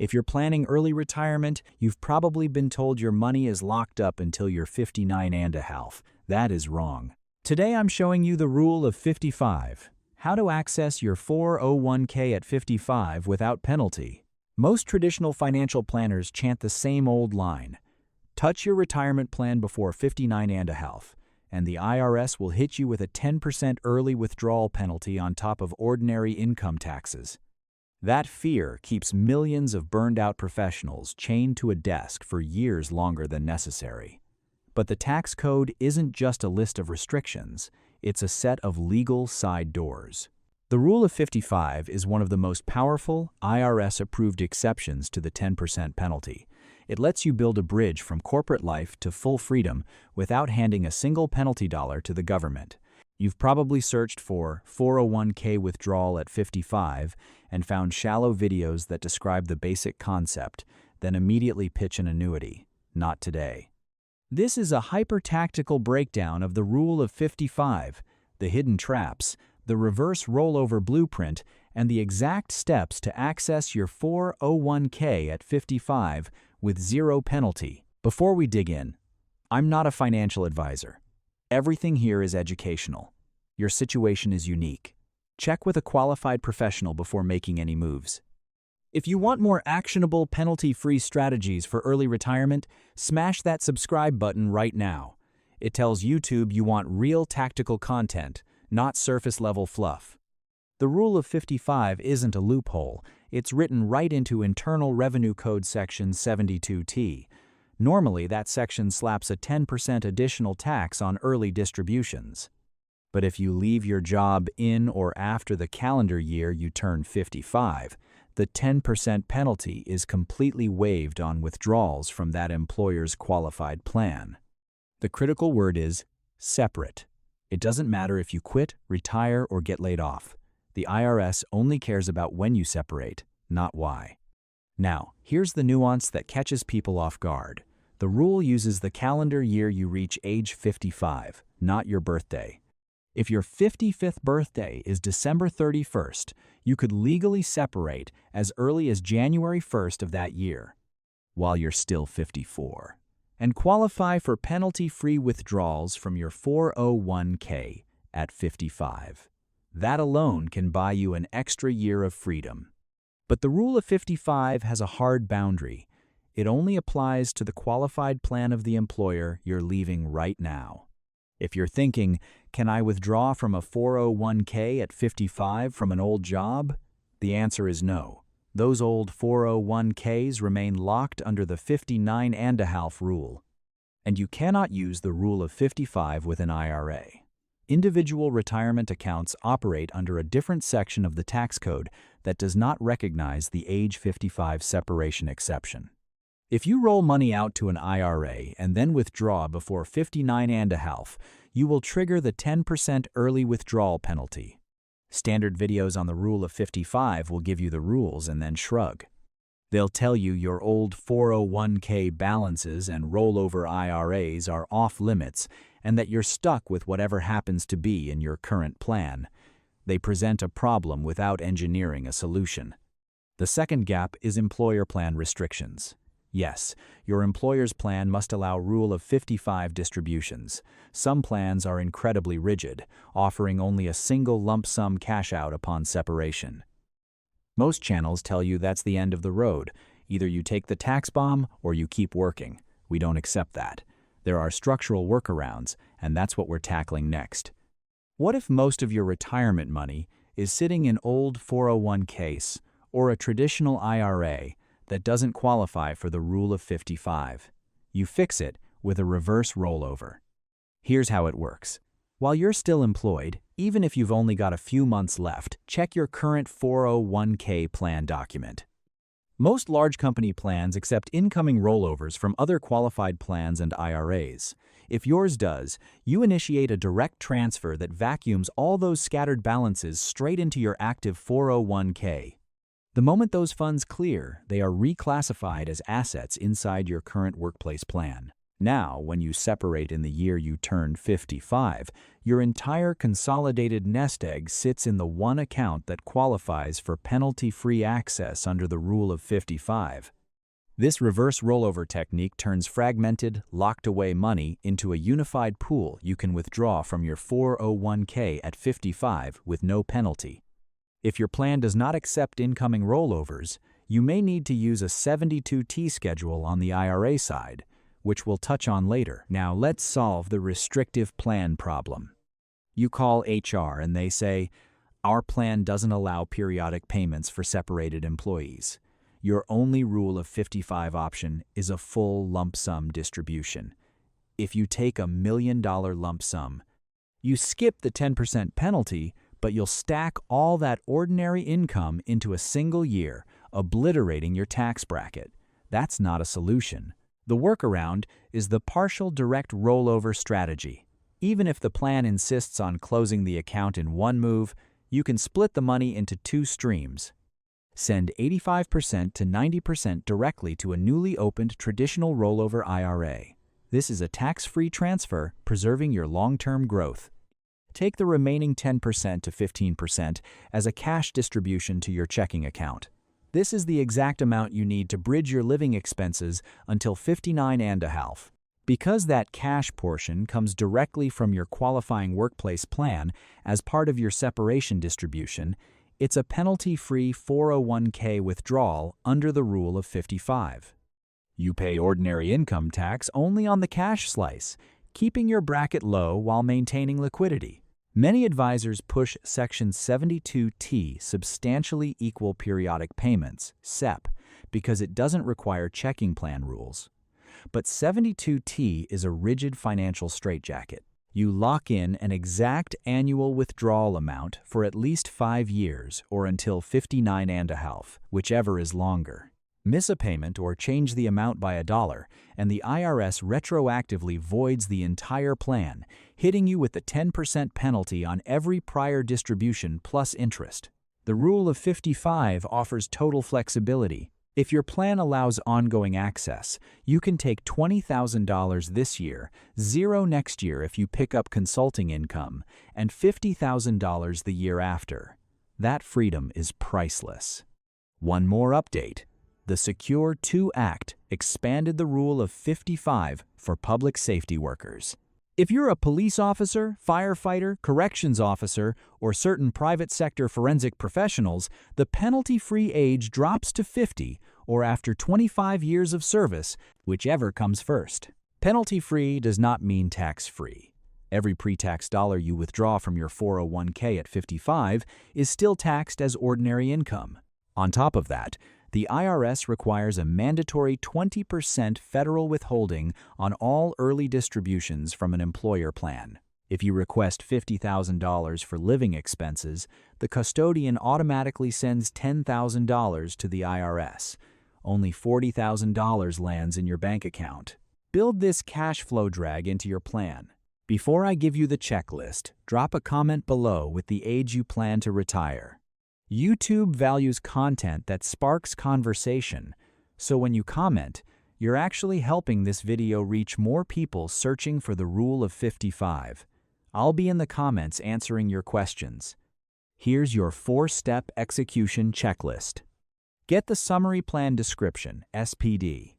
If you're planning early retirement, you've probably been told your money is locked up until you're 59 and a half. That is wrong. Today I'm showing you the rule of 55. How to access your 401k at 55 without penalty. Most traditional financial planners chant the same old line. Touch your retirement plan before 59 and a half, and the IRS will hit you with a 10% early withdrawal penalty on top of ordinary income taxes. That fear keeps millions of burned-out professionals chained to a desk for years longer than necessary. But the tax code isn't just a list of restrictions, it's a set of legal side doors. The Rule of 55 is one of the most powerful, IRS-approved exceptions to the 10% penalty. It lets you build a bridge from corporate life to full freedom without handing a single penalty dollar to the government. You've probably searched for 401k withdrawal at 55 and found shallow videos that describe the basic concept, then immediately pitch an annuity. Not today. This is a hyper-tactical breakdown of the Rule of 55, the hidden traps, the reverse rollover blueprint, and the exact steps to access your 401k at 55 with zero penalty. Before we dig in, I'm not a financial advisor. Everything here is educational. Your situation is unique. Check with a qualified professional before making any moves. If you want more actionable, penalty-free strategies for early retirement, smash that subscribe button right now. It tells YouTube you want real tactical content, not surface-level fluff. The Rule of 55 isn't a loophole. It's written right into Internal Revenue Code Section 72T. Normally, that section slaps a 10% additional tax on early distributions. But if you leave your job in or after the calendar year you turn 55, the 10% penalty is completely waived on withdrawals from that employer's qualified plan. The critical word is separate. It doesn't matter if you quit, retire, or get laid off. The IRS only cares about when you separate, not why. Now, here's the nuance that catches people off guard. The rule uses the calendar year you reach age 55, not your birthday. If your 55th birthday is December 31st, you could legally separate as early as January 1st of that year, while you're still 54, and qualify for penalty-free withdrawals from your 401k at 55. That alone can buy you an extra year of freedom. But the Rule of 55 has a hard boundary. It only applies to the qualified plan of the employer you're leaving right now. If you're thinking, can I withdraw from a 401k at 55 from an old job? The answer is no. Those old 401ks remain locked under the 59 and a half rule. And you cannot use the Rule of 55 with an IRA. Individual retirement accounts operate under a different section of the tax code that does not recognize the age 55 separation exception. If you roll money out to an IRA and then withdraw before 59 and a half, you will trigger the 10% early withdrawal penalty. Standard videos on the Rule of 55 will give you the rules and then shrug. They'll tell you your old 401k balances and rollover IRAs are off limits and that you're stuck with whatever happens to be in your current plan. They present a problem without engineering a solution. The second gap is employer plan restrictions. Yes, your employer's plan must allow Rule of 55 distributions. Some plans are incredibly rigid, offering only a single lump sum cash out upon separation. Most channels tell you that's the end of the road. Either you take the tax bomb or you keep working. We don't accept that. There are structural workarounds, and that's what we're tackling next. What if most of your retirement money is sitting in old 401ks or a traditional IRA that doesn't qualify for the Rule of 55? You fix it with a reverse rollover. Here's how it works. While you're still employed, even if you've only got a few months left, check your current 401k plan document. Most large company plans accept incoming rollovers from other qualified plans and IRAs. If yours does, you initiate a direct transfer that vacuums all those scattered balances straight into your active 401k. The moment those funds clear, they are reclassified as assets inside your current workplace plan. Now, when you separate in the year you turn 55, your entire consolidated nest egg sits in the one account that qualifies for penalty-free access under the Rule of 55. This reverse rollover technique turns fragmented, locked-away money into a unified pool you can withdraw from your 401k at 55 with no penalty. If your plan does not accept incoming rollovers, you may need to use a 72T schedule on the IRA side, which we'll touch on later. Now let's solve the restrictive plan problem. You call HR and they say, "Our plan doesn't allow periodic payments for separated employees. Your only Rule of 55 option is a full lump sum distribution. If you take $1 million lump sum, you skip the 10% penalty, but you'll stack all that ordinary income into a single year, obliterating your tax bracket." That's not a solution. The workaround is the partial direct rollover strategy. Even if the plan insists on closing the account in one move, you can split the money into two streams. Send 85% to 90% directly to a newly opened traditional rollover IRA. This is a tax-free transfer, preserving your long-term growth. Take the remaining 10% to 15% as a cash distribution to your checking account. This is the exact amount you need to bridge your living expenses until 59 and a half. Because that cash portion comes directly from your qualifying workplace plan as part of your separation distribution, it's a penalty-free 401k withdrawal under the Rule of 55. You pay ordinary income tax only on the cash slice, keeping your bracket low while maintaining liquidity. Many advisors push Section 72T, Substantially Equal Periodic Payments, SEPP, because it doesn't require checking plan rules. But 72T is a rigid financial straitjacket. You lock in an exact annual withdrawal amount for at least 5 years or until 59 and a half, whichever is longer. Miss a payment or change the amount by $1, and the IRS retroactively voids the entire plan, hitting you with the 10% penalty on every prior distribution plus interest. The Rule of 55 offers total flexibility. If your plan allows ongoing access, you can take $20,000 this year, $0 next year if you pick up consulting income, and $50,000 the year after. That freedom is priceless. One more update. The Secure 2 Act expanded the Rule of 55 for public safety workers. If you're a police officer, firefighter, corrections officer, or certain private sector forensic professionals, the penalty-free age drops to 50 or after 25 years of service, whichever comes first. Penalty-free does not mean tax-free. Every pre-tax dollar you withdraw from your 401k at 55 is still taxed as ordinary income. On top of that, the IRS requires a mandatory 20% federal withholding on all early distributions from an employer plan. If you request $50,000 for living expenses, the custodian automatically sends $10,000 to the IRS. Only $40,000 lands in your bank account. Build this cash flow drag into your plan. Before I give you the checklist, drop a comment below with the age you plan to retire. YouTube values content that sparks conversation, so when you comment, you're actually helping this video reach more people searching for the Rule of 55. I'll be in the comments answering your questions. Here's your 4-step execution checklist. Get the Summary Plan Description, SPD.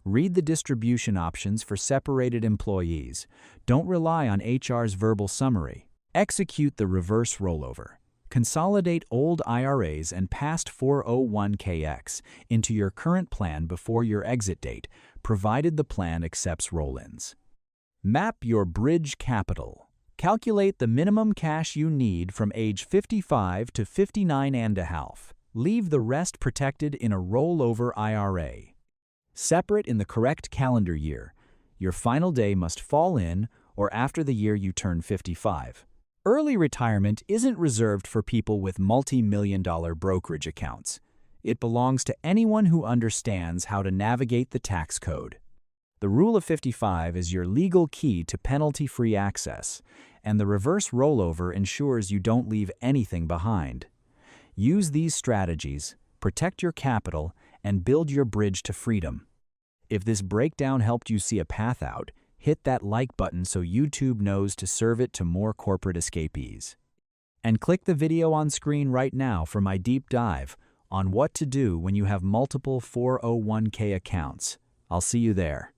Read the distribution options for separated employees. Don't rely on HR's verbal summary. Execute the reverse rollover. Consolidate old IRAs and past 401kx into your current plan before your exit date, provided the plan accepts roll-ins. Map your bridge capital. Calculate the minimum cash you need from age 55 to 59 and a half. Leave the rest protected in a rollover IRA. Separate in the correct calendar year. Your final day must fall in or after the year you turn 55. Early retirement isn't reserved for people with multi-million-dollar brokerage accounts. It belongs to anyone who understands how to navigate the tax code. The Rule of 55 is your legal key to penalty-free access, and the reverse rollover ensures you don't leave anything behind. Use these strategies, protect your capital, and build your bridge to freedom. If this breakdown helped you see a path out, hit that like button so YouTube knows to serve it to more corporate escapees. And click the video on screen right now for my deep dive on what to do when you have multiple 401k accounts. I'll see you there.